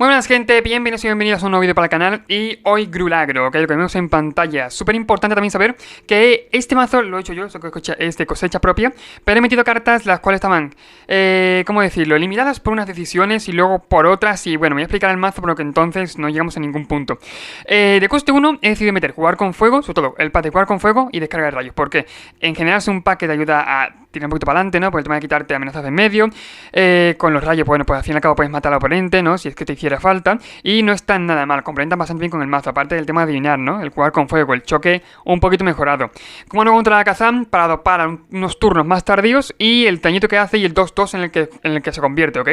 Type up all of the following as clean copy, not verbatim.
Muy buenas gente, bienvenidos y bienvenidas a un nuevo vídeo para el canal. Y hoy Grulagro, que es lo que vemos en pantalla. Súper importante también saber que este mazo lo he hecho yo, es de cosecha propia, pero he metido cartas las cuales estaban, ¿cómo decirlo? Eliminadas por unas decisiones y luego por otras. Y bueno, me voy a explicar el mazo, por lo que entonces no llegamos a ningún punto. De coste 1 he decidido meter jugar con fuego, sobre todo el pack de jugar con fuego y descarga de rayos. Porque en general es un pack que te ayuda a tirar un poquito para adelante, ¿no? Por el tema de quitarte amenazas de en medio. Con los rayos, bueno, pues al fin y al cabo puedes matar al oponente, ¿no? Si es que te hiciera falta. Y no están nada mal, complementan bastante bien con el mazo. Aparte del tema de adivinar, ¿no? El jugar con fuego, el choque un poquito mejorado. Como no contra la Kazan, para dopar a unos turnos más tardíos. Y el dañito que hace y el 2-2 en el que se convierte, ¿ok?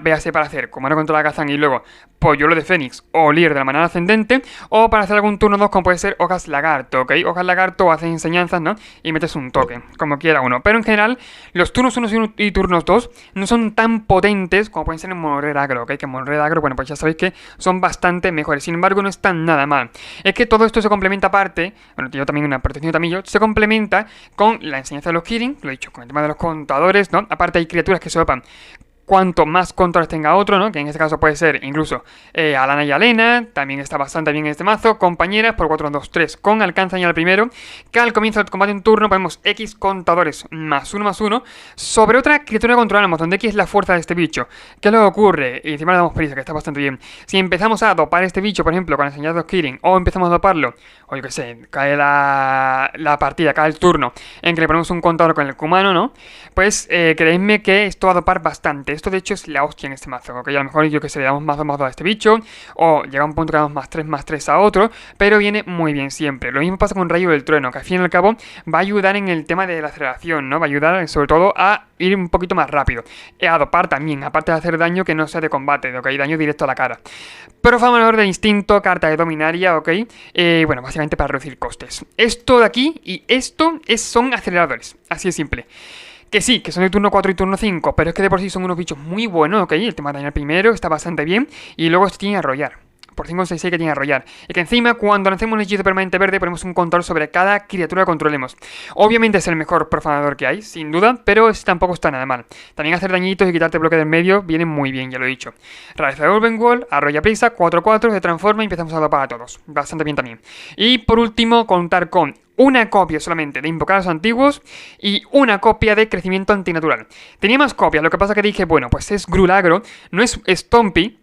Véase para hacer como no contra la Kazan y luego Polluelo de Fénix o Líder de la manada ascendente, o para hacer algún turno 2 como puede ser Hojas Lagarto, ¿ok? Hojas Lagarto haces enseñanzas, ¿no? Y metes un toque, como quiera uno. Pero en general, los turnos 1 y turnos 2 no son tan potentes como pueden ser en Monored Agro, ¿ok? Que en Monored Agro, bueno, pues ya sabéis que son bastante mejores. Sin embargo, no están nada mal. Es que todo esto se complementa aparte, bueno, yo también una protección de tamillo, se complementa con la enseñanza de los Kirin, lo he dicho, con el tema de los contadores, ¿no? Aparte hay criaturas que se dopan cuanto más controles tenga otro, ¿no? Que en este caso puede ser incluso Alana y Alena, también está bastante bien en este mazo, compañeras por 4, 2, 3, con alcance al primero, que al comienzo del combate en turno ponemos X contadores +1/+1 sobre otra criatura que controlamos, donde X es la fuerza de este bicho. ¿Qué es lo que ocurre? Y encima le damos prisa, que está bastante bien. Si empezamos a dopar este bicho, por ejemplo, con la señal de Kirin, o empezamos a doparlo, o yo que sé, cae la partida, cae el turno, en que le ponemos un contador con el Kumano, ¿no? Pues creedme que esto va a dopar bastante. Esto de hecho es la hostia en este mazo, ¿ok? A lo mejor yo que sé, le damos más 2 a este bicho, o llega a un punto que damos +3/+3 a otro, pero viene muy bien siempre. Lo mismo pasa con Rayo del Trueno, que al fin y al cabo va a ayudar en el tema de la aceleración, ¿no? Va a ayudar sobre todo a ir un poquito más rápido. A dopar también, aparte de hacer daño que no sea de combate, ¿ok? Daño directo a la cara. Profanador de instinto, carta de dominaria, ¿ok? Bueno, básicamente para reducir costes. Esto de aquí y esto son aceleradores, así de simple. Que sí, que son de turno 4 y turno 5, pero es que de por sí son unos bichos muy buenos, ¿ok? El tema de dañar primero está bastante bien, y luego este tiene arrollar. Por 5-6-6 que tiene arrollar. Y que encima, cuando lancemos un hechizo permanente verde, ponemos un control sobre cada criatura que controlemos. Obviamente es el mejor profanador que hay, sin duda, pero este tampoco está nada mal. También hacer dañitos y quitarte bloque del medio viene muy bien, ya lo he dicho. Rareza de Urban Wall, arrolla prisa, 4-4, se transforma y empezamos a dopar a todos. Bastante bien también. Y por último, contar con una copia solamente de Invocar a los Antiguos y una copia de Crecimiento Antinatural. Tenía más copias, lo que pasa que dije, bueno, pues es Grulagro, no es Stompy,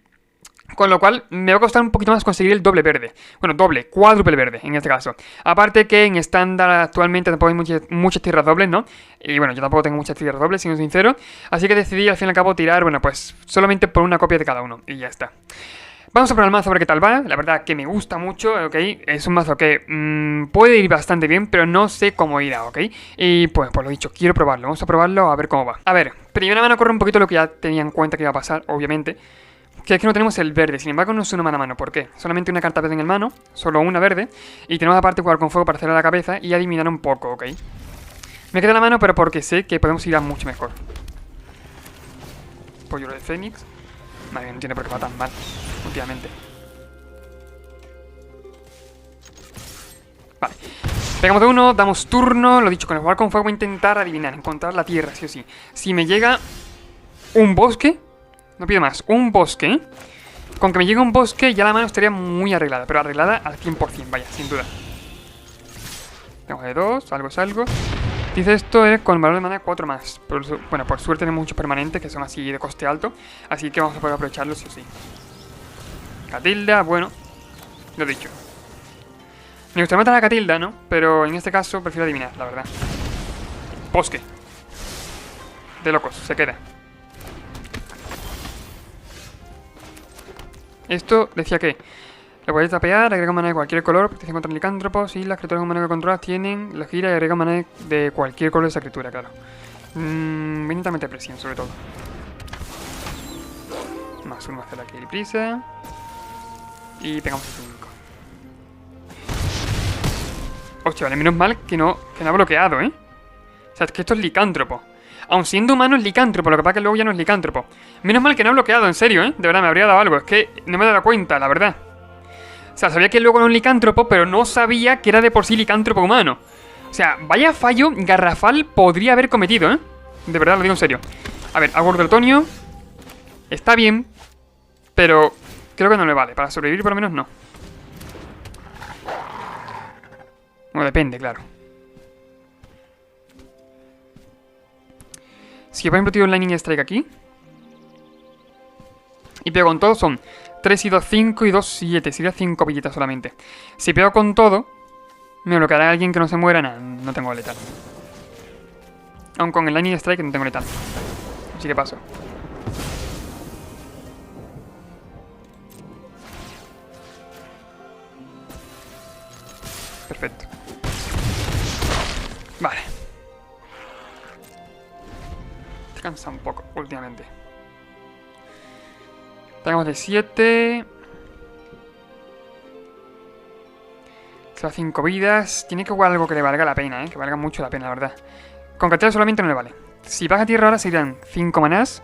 con lo cual me va a costar un poquito más conseguir el doble verde. Bueno, cuádruple verde en este caso. Aparte que en estándar actualmente tampoco hay muchas tierras dobles, ¿no? Y bueno, yo tampoco tengo muchas tierras dobles, siendo sincero. Así que decidí al fin y al cabo tirar, bueno, pues solamente por una copia de cada uno. Y ya está. Vamos a probar el mazo a ver qué tal va. La verdad que me gusta mucho, ¿ok? Es un mazo que puede ir bastante bien, pero no sé cómo irá, ¿ok? Y pues lo dicho, quiero probarlo. Vamos a probarlo a ver cómo va. A ver, primera mano corre un poquito lo que ya tenía en cuenta que iba a pasar, obviamente. Que es que no tenemos el verde, sin embargo no es una mano a mano. ¿Por qué? Solamente una carta verde en el mano, solo una verde. Y tenemos aparte jugar con fuego para hacerle la cabeza y adivinar un poco, ¿ok? Me queda la mano, pero porque sé que podemos ir a mucho mejor. Polluelo de Fénix. Madre mía, no entiendo por qué va tan mal últimamente. Vale. Pegamos de uno, damos turno. Lo dicho, con el jugar con fuego voy a intentar adivinar, encontrar la tierra, sí o sí. Si me llega un bosque, no pido más, un bosque. Con que me llegue un bosque ya la mano estaría muy arreglada, pero arreglada al 100%, vaya, sin duda. Tengo de 2, algo es algo. Dice esto es con valor de mana 4 más. Bueno, por suerte tenemos muchos permanentes que son así de coste alto. Así que vamos a poder aprovecharlos sí o sí. Catilda, bueno, lo he dicho. Me gustaría matar a Catilda, ¿no? Pero en este caso prefiero adivinar, la verdad. Bosque. De locos, se queda. Esto decía que lo podéis tapear, agrega mana de cualquier color, protección contra licántropos y las criaturas con mana que controlas tienen la gira y agrega mana de cualquier color de esa criatura, claro. Infinitamente presión, sobre todo. +1 hacer aquí el prisa. Y pegamos el 5. Hostia, vale, menos mal que no ha bloqueado, ¿eh? O sea, es que esto es licántropo. Aun siendo humano es licántropo, lo que pasa es que luego ya no es licántropo. Menos mal que no ha bloqueado, en serio, ¿eh? De verdad, me habría dado algo. Es que no me he dado cuenta, la verdad. O sea, sabía que luego era un licántropo, pero no sabía que era de por sí licántropo humano. O sea, vaya fallo garrafal podría haber cometido, ¿eh? De verdad, lo digo en serio. A ver, Agor del Otoño. Está bien. Pero creo que no le vale. Para sobrevivir por lo menos no. Bueno, depende, claro. Si yo por ejemplo tiro un Lightning Strike aquí y pego con todo, son 3 y 2, 5 y 2, 7. Sería 5 pillitas solamente. Si pego con todo, me bloqueará alguien que no se muera. Nada, no tengo letal. Aun con el Lightning Strike no tengo letal. Así que paso. Perfecto. Vale. Te cansa un poco últimamente. Tenemos de 7. Se va 5 vidas. Tiene que jugar algo que le valga la pena, que valga mucho la pena, la verdad. Con cartera solamente no le vale. Si baja a tierra ahora serían 5 manás.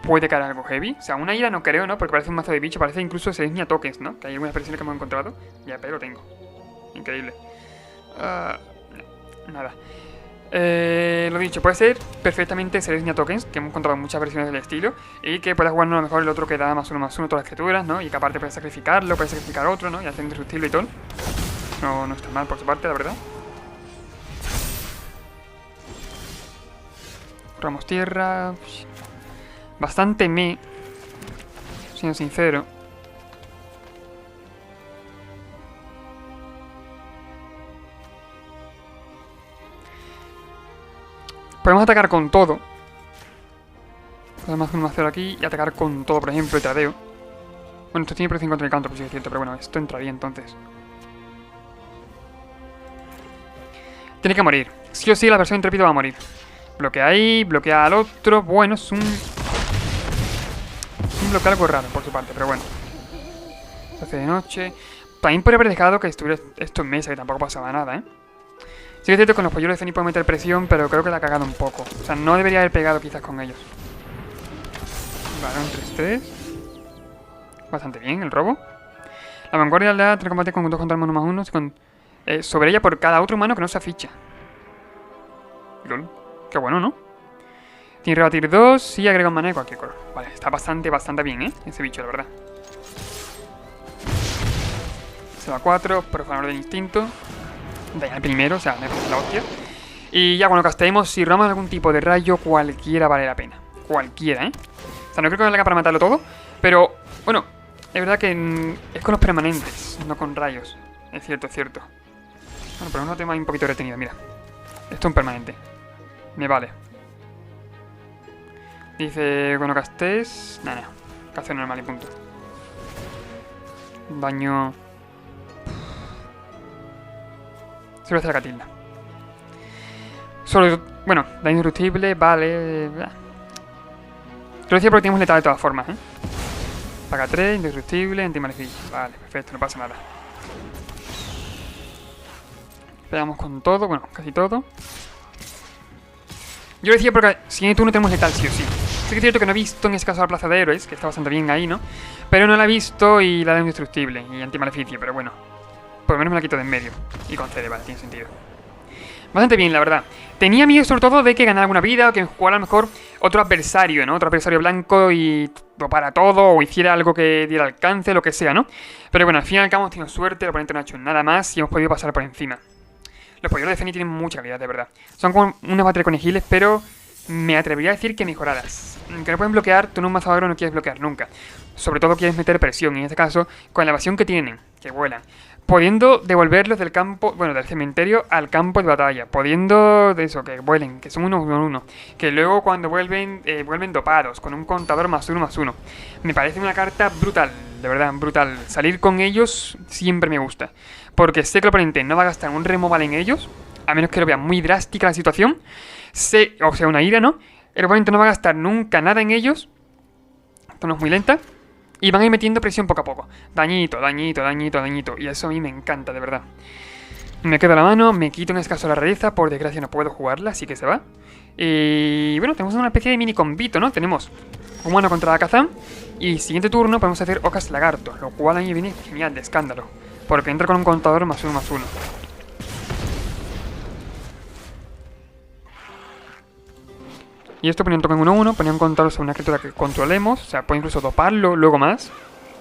Puede caer algo heavy. O sea, una ira no creo, ¿no? Porque parece un mazo de bicho. Parece incluso Selesnya tokens, ¿no? Que hay algunas versiones que hemos encontrado. Ya, pero lo tengo. Increíble. Nada. Lo dicho, puede ser perfectamente Selesnya tokens, que hemos encontrado muchas versiones del estilo. Y que pueda jugar a lo mejor el otro que da más uno todas las criaturas, ¿no? Y que aparte puede sacrificarlo, puede sacrificar otro, ¿no? Y hacer indestructible y todo. No está mal por su parte, la verdad. Ramos tierra. Bastante siendo sincero. Podemos atacar con todo. Podemos hacer un macero aquí y atacar con todo, por ejemplo, el tradeo. Bueno, esto tiene precio contra el canto, por si es cierto, pero bueno, esto entraría entonces. Tiene que morir. Sí o sí la versión intrépido va a morir. Bloquea ahí, bloquea al otro. Bueno, es un bloqueo algo raro por su parte, pero bueno. Se hace de noche. También podría haber dejado que estuviera esto en mesa, que tampoco pasaba nada, ¿eh? Sí que es cierto que con los polluelos de Zenith puedo meter presión, pero creo que la ha cagado un poco. O sea, no debería haber pegado quizás con ellos. Vale, un 3-3. Bastante bien el robo. La vanguardia le da 3 combates con 2 contra el mono +1 sobre ella por cada otro humano que no se ficha. Lol. Qué bueno, ¿no? Tiene rebatir 2 y agrega un mana de cualquier color. Vale, está bastante bien, ¿eh? Ese bicho, la verdad. Se va 4, profanador del instinto. Daña el primero, o sea, me parece la hostia. Y ya cuando casteemos, si robamos algún tipo de rayo, cualquiera vale la pena. Cualquiera, ¿eh? O sea, no creo que valga para matarlo todo, pero, bueno, es verdad que es con los permanentes, no con rayos. Es cierto, es cierto. Bueno, pero no tengo ahí un poquito retenido, mira. Esto es un permanente. Me vale. Dice, cuando castes... Nada, casteo normal y punto. Daño... Se va a hacer la Catilda. Solo, bueno, daño indestructible, vale. Lo decía porque tenemos letal de todas formas, ¿eh? Paga 3, indestructible, antimaleficio. Vale, perfecto, no pasa nada. Pegamos con todo, bueno, casi todo. Yo lo decía porque siguiente turno tenemos letal sí o sí. Sí que es cierto que no he visto en este caso la plaza de héroes, que está bastante bien ahí, ¿no? Pero no la he visto y la de indestructible y antimaleficio, pero bueno. Por lo menos me la quito de en medio. Y concede, vale, tiene sentido. Bastante bien, la verdad. Tenía miedo sobre todo de que ganara alguna vida o que jugara a lo mejor otro adversario, ¿no? Otro adversario blanco y topara todo o hiciera algo que diera alcance, lo que sea, ¿no? Pero bueno, al fin y al cabo hemos tenido suerte, el oponente no ha hecho nada más y hemos podido pasar por encima. Los polluelos de Zenith tienen mucha calidad, de verdad. Son como una batería de conejiles, pero me atrevería a decir que mejoradas. Que no pueden bloquear, tú en un mazo agro no quieres bloquear nunca. Sobre todo quieres meter presión, y en este caso, con la evasión que tienen, que vuelan. Pudiendo devolverlos del campo, bueno, del cementerio al campo de batalla. Pudiendo de eso, que vuelen, que son 1/1. Que luego cuando vuelven, vuelven dopados, con un contador +1/1. Me parece una carta brutal, de verdad, brutal. Salir con ellos siempre me gusta. Porque sé que el oponente no va a gastar un removal en ellos, a menos que lo vea muy drástica la situación. O sea, una ira, ¿no? El oponente no va a gastar nunca nada en ellos. Esto no es muy lenta. Y van a ir metiendo presión poco a poco. Dañito, dañito, dañito, dañito. Y eso a mí me encanta, de verdad. Me quedo la mano, me quito en este caso la rareza. Por desgracia no puedo jugarla, así que se va. Y bueno, tenemos una especie de mini combito, ¿no? Tenemos humano contra Kazan. Y siguiente turno podemos hacer Ocas Lagarto. Lo cual a mí viene genial, de escándalo. Porque entra con un contador +1/1. Y esto ponía un token 1-1, ponía un contador sobre una criatura que controlemos. O sea, puedo incluso doparlo luego más.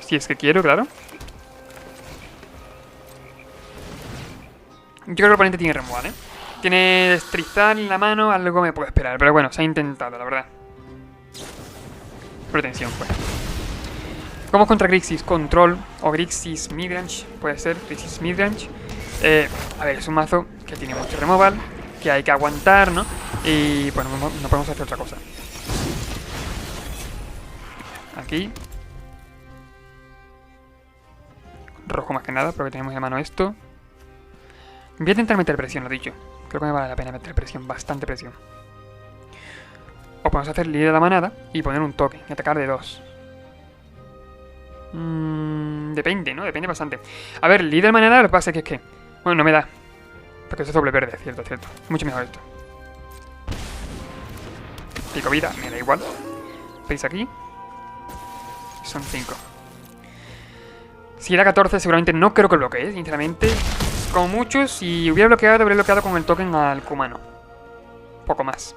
Si es que quiero, claro. Yo creo que el oponente tiene removal, ¿eh? Tiene Destrozar en la mano, algo me puedo esperar. Pero bueno, se ha intentado, la verdad. Pretensión, pues. Vamos contra Grixis Control o Grixis Midrange. Puede ser, Grixis Midrange. A ver, es un mazo que tiene mucho removal, que hay que aguantar, ¿no? Y bueno, no podemos hacer otra cosa. Aquí. Rojo más que nada, porque tenemos de mano esto. Voy a intentar meter presión, lo dicho. Creo que me vale la pena meter presión, bastante presión. O podemos hacer líder de la manada y poner un toque y atacar de 2. Depende, ¿no? Depende bastante. A ver, líder de manada, lo que pasa es que bueno, no me da. Porque eso es doble verde, cierto, cierto. Mucho mejor esto. Pico vida, me da igual. Veis aquí. Son 5. Si era 14 seguramente no creo que bloquee, sinceramente. Como mucho, si hubiera bloqueado, habría bloqueado con el token al Kumano. Poco más.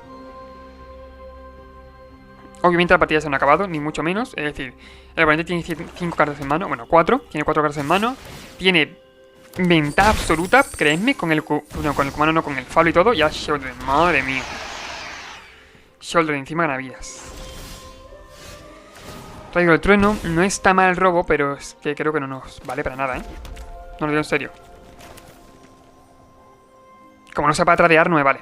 Obviamente la partida se no ha acabado, ni mucho menos. Es decir, el oponente tiene 5 cartas en mano. Bueno, 4. Tiene 4 cartas en mano. Tiene ventaja absoluta, creedme, con el Kumano, no con el Falo y todo. Ya Shoulder, madre mía. Shoulder encima gana vidas. Traigo el trueno. No está mal el robo, pero es que creo que no nos vale para nada, ¿eh? No lo digo en serio. Como no sepa tradear, no me vale.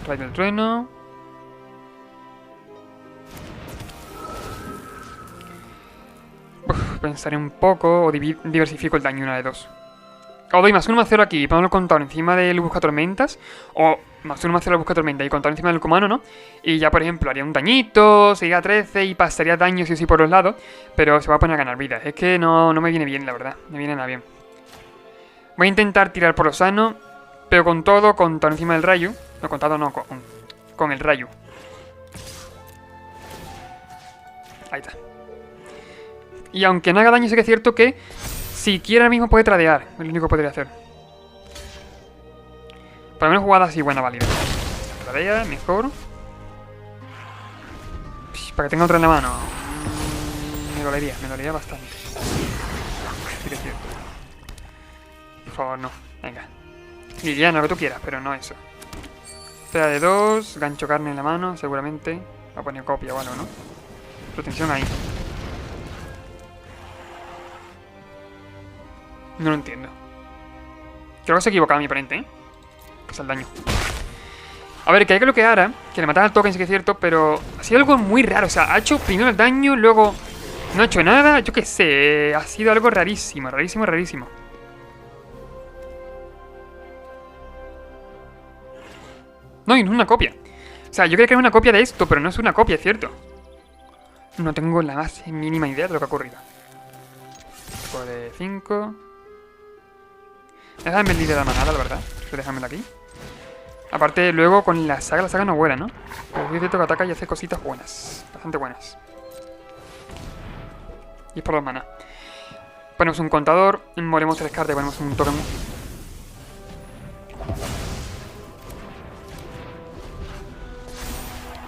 Traigo el trueno. Pensaré un poco o diversifico el daño una de 2. O doy más 1 más 0 aquí y pongo el contador encima del buscatormentas. O más 1 más 0 al buscatormentas y contador encima del Kumano, ¿no? Y ya, por ejemplo, haría un dañito, seguiría a 13 y pasaría daño sí o sí por los lados. Pero se va a poner a ganar vidas. Es que no me viene bien, la verdad. No me viene nada bien. Voy a intentar tirar por lo sano, pero con todo, contador encima del rayo. No, contado no, con el rayo. Ahí está. Y aunque no haga daño, sé que es cierto que si quiere ahora mismo puede tradear. Es lo único que podría hacer. Por lo menos jugada así buena, válida. Tradea, mejor. Para que tenga otra en la mano. Me dolería bastante. Sí que es cierto. Por favor, no. Venga. Liliana, lo que tú quieras, pero no eso. Sea de 2, gancho carne en la mano, seguramente. Va a poner copia o algo, ¿no? Protección ahí. No lo entiendo. Creo que se ha equivocado mi oponente, ¿eh? Que es el daño. A ver, que hay que bloquear, que le matara al token, sí que es cierto, pero ha sido algo muy raro. O sea, ha hecho primero el daño, luego no ha hecho nada. Yo qué sé, ha sido algo rarísimo, rarísimo. No, y no es una copia. O sea, yo creía que era una copia de esto, pero no es una copia, es cierto. No tengo la más mínima idea de lo que ha ocurrido. Tipo de 5. Déjame el líder de la manada, la verdad. Déjamelo aquí. Aparte, luego con la saga no vuela, ¿no? Pero es cierto que ataca y hace cositas buenas. Bastante buenas. Y es por 2 maná. Ponemos un contador, movemos 3 cartas y ponemos un token.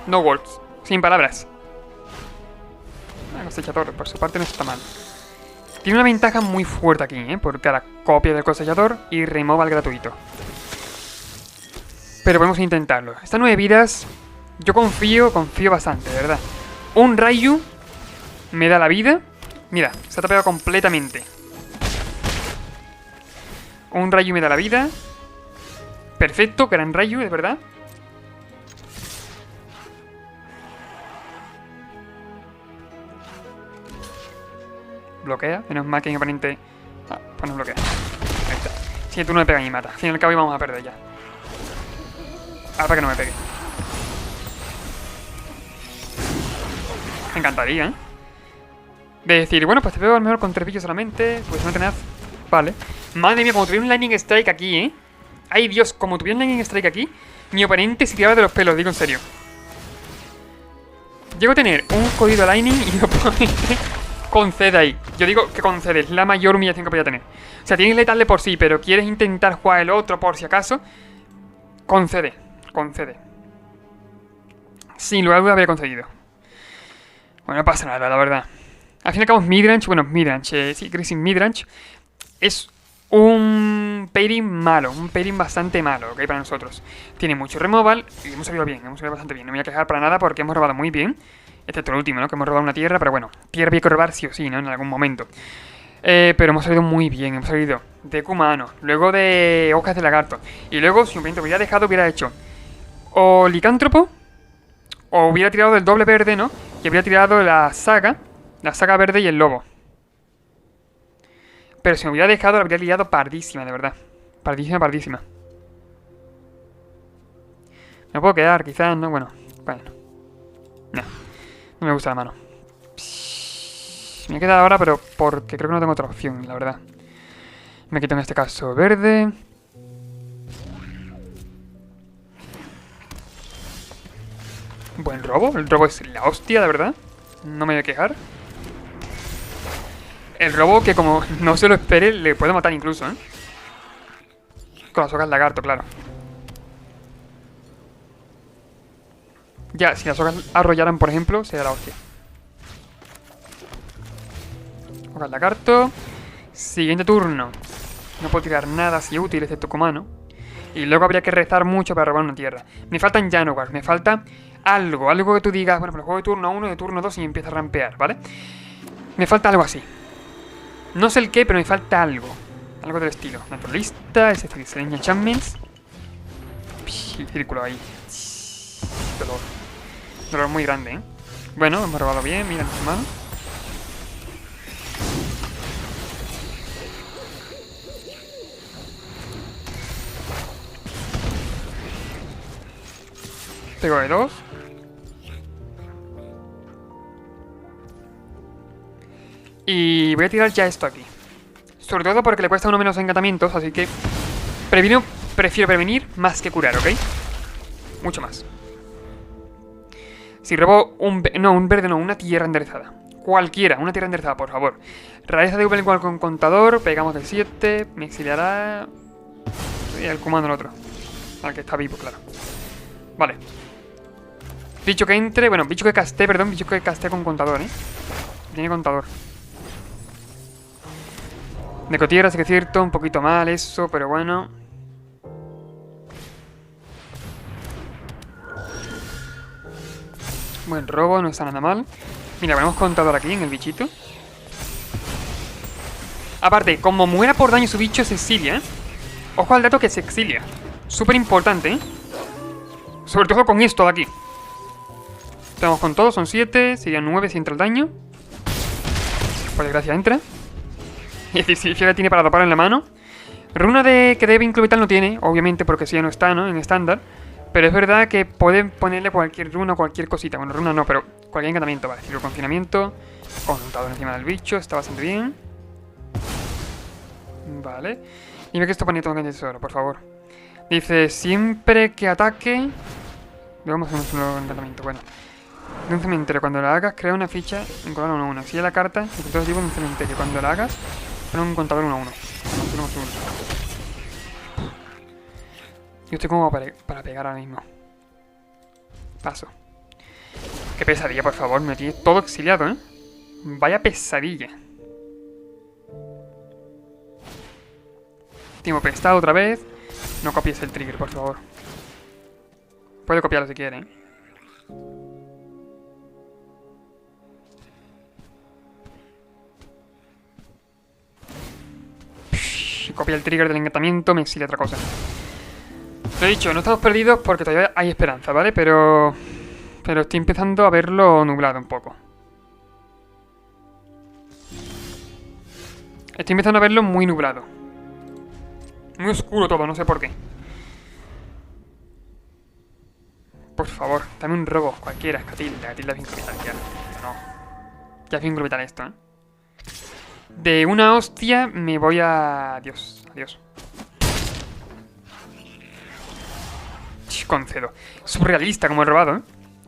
No words. Sin palabras. Cosechador, por su parte no está mal. Tiene una ventaja muy fuerte aquí, por cada copia del cosechador y removal gratuito. Pero podemos intentarlo. Estas 9 vidas, yo confío bastante, de verdad. Un Rayu me da la vida. Mira, se ha tapeado completamente. Un Rayu me da la vida. Perfecto, gran Rayu, de verdad. Bloquea, menos mal que mi oponente... Ah, pues no bloquea. Ahí está. Si tú no me pegas y mata. Al fin y al cabo íbamos a perder ya. Ahora para que no me pegue. Me encantaría, ¿eh? De decir, bueno, pues te pego a lo mejor con 3 bichos solamente. Pues no tenés... Vale. Madre mía, como tuviera un Lightning Strike aquí, ¿eh? Ay, Dios, como tuviera un Lightning Strike aquí, mi oponente se tiraba de los pelos, digo en serio. Llego a tener un jodido Lightning y mi oponente... concede ahí. Yo digo que concede, es la mayor humillación que podía tener. O sea, tienes letal de por sí, pero quieres intentar jugar el otro por si acaso. Concede, concede. Sin lugar a dudas habría concedido. Bueno, no pasa nada, la verdad. Al fin y al cabo, midrange, bueno, midrange, sí, Crazy Midrange es un pairing malo, un pairing bastante malo, ¿ok? Para nosotros. Tiene mucho removal y hemos salido bien, hemos salido bastante bien. No me voy a quejar para nada porque hemos robado muy bien. Excepto el último, ¿no? Que hemos robado una tierra, pero bueno, tierra había que robar sí o sí, ¿no? En algún momento. Pero hemos salido muy bien, hemos salido de Kumano, luego de hojas de lagarto. Y luego, si me hubiera dejado, hubiera hecho o licántropo, o hubiera tirado del doble verde, ¿no? Y habría tirado la saga verde y el lobo. Pero si me hubiera dejado, la habría liado pardísima, de verdad. Pardísima, pardísima. Me puedo quedar, quizás, ¿no? Bueno. No. No me gusta la mano. Me he quedado ahora, pero porque creo que no tengo otra opción, la verdad. Me quito en este caso verde. Buen robo. El robo es la hostia, de verdad. No me voy a quejar. El robo que como no se lo espere, le puede matar incluso, ¿eh? Con las hojas lagarto, claro. Ya, si las hojas arrollaran, por ejemplo, sería la hostia. Hojas lagarto. Siguiente turno. No puedo tirar nada así útil, excepto Kumano. Y luego habría que rezar mucho para robar una tierra. Me faltan Janowars, me falta algo que tú digas, bueno, pues juego de turno 1, de turno 2 y empieza a rampear, ¿vale? Me falta algo así. No sé el qué, pero me falta algo. Algo del estilo. Naturalista, ese Selenia Enchantments. El círculo ahí. Dolor. Dolor muy grande, ¿eh? Bueno, hemos robado bien, mira mi mano. Pego de 2. Y voy a tirar ya esto aquí. Sobre todo porque le cuesta uno menos encantamientos, así que prefiero prevenir más que curar, ¿ok? Mucho más. Si robo un verde no, una tierra enderezada. Cualquiera, una tierra enderezada, por favor. Rareza de V igual con contador, pegamos de 7, me exiliará... Y el comando el otro. Al que está vivo, claro. Vale. Bicho que entre, bueno, bicho que casté con contador, ¿eh? Tiene contador. Necotierra, sí que es cierto, un poquito mal eso, pero bueno. Buen robo, no está nada mal. Mira, ponemos contador aquí en el bichito. Aparte, como muera por daño su bicho, se exilia, ¿eh? Ojo al dato que se exilia. Súper importante, ¿eh? Sobre todo con esto de aquí. Estamos con todo, son 7, serían 9 si entra el daño. Por desgracia entra. Y si ya tiene para topar en la mano. Runa de que debe incluir tal no tiene, obviamente, porque si ya no está, ¿no? En estándar. Pero es verdad que pueden ponerle cualquier runa o cualquier cosita. Bueno, runa no, pero cualquier encantamiento, vale. Tiro confinamiento. Contador encima del bicho, está bastante bien. Vale. Dime que esto pone todo en el tesoro, por favor. Dice, siempre que ataque... Vamos a hacer un nuevo encantamiento, bueno. De un cementerio, cuando la hagas, crea una ficha en color 1-1. Si es la carta, entonces digo en un cementerio. Cuando la hagas, pon un contador 1-1. Tenemos uno. Yo estoy como para pegar ahora mismo. Paso. Qué pesadilla, por favor. Me tiene todo exiliado, ¿eh? Vaya pesadilla. Tiempo prestado otra vez. No copies el trigger, por favor. Puede copiarlo si quiere, ¿eh? Copia el trigger del encantamiento, me exilia otra cosa. Lo he dicho, no estamos perdidos porque todavía hay esperanza, ¿vale? Pero estoy empezando a verlo nublado un poco. Estoy empezando a verlo muy nublado. Muy oscuro todo, no sé por qué. Por favor, dame un robo cualquiera, Catilda. Catilda es bien crucial, ya. No. Ya es bien crucial esto, ¿eh? De una hostia me voy a... Adiós, adiós. Concedo. Surrealista como he robado, ¿eh?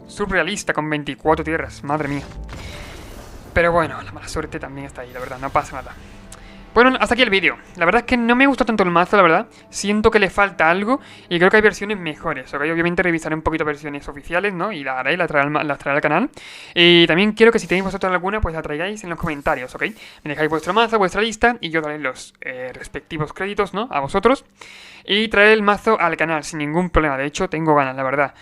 Surrealista con 24 tierras, madre mía. Pero bueno, la mala suerte también está ahí, la verdad, no pasa nada. Bueno, hasta aquí el vídeo. La verdad es que no me gusta tanto el mazo, la verdad. Siento que le falta algo y creo que hay versiones mejores, ¿ok? Obviamente revisaré un poquito versiones oficiales, ¿no? Y la haré, las traeré al canal. Y también quiero que si tenéis vosotros alguna, pues la traigáis en los comentarios, ¿ok? Me dejáis vuestro mazo, vuestra lista y yo daré los respectivos créditos, ¿no? A vosotros. Y traeré el mazo al canal sin ningún problema. De hecho, tengo ganas, la verdad.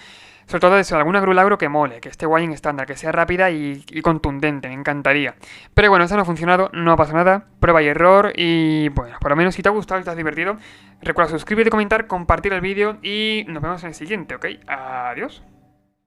Sobre todo eso, alguna Grulagro que mole, que esté guay en estándar, que sea rápida y contundente, me encantaría. Pero bueno, eso no ha funcionado, no pasa nada, prueba y error y bueno, por lo menos si te ha gustado y te has divertido, recuerda suscribirte, comentar, compartir el vídeo y nos vemos en el siguiente, ¿ok? Adiós.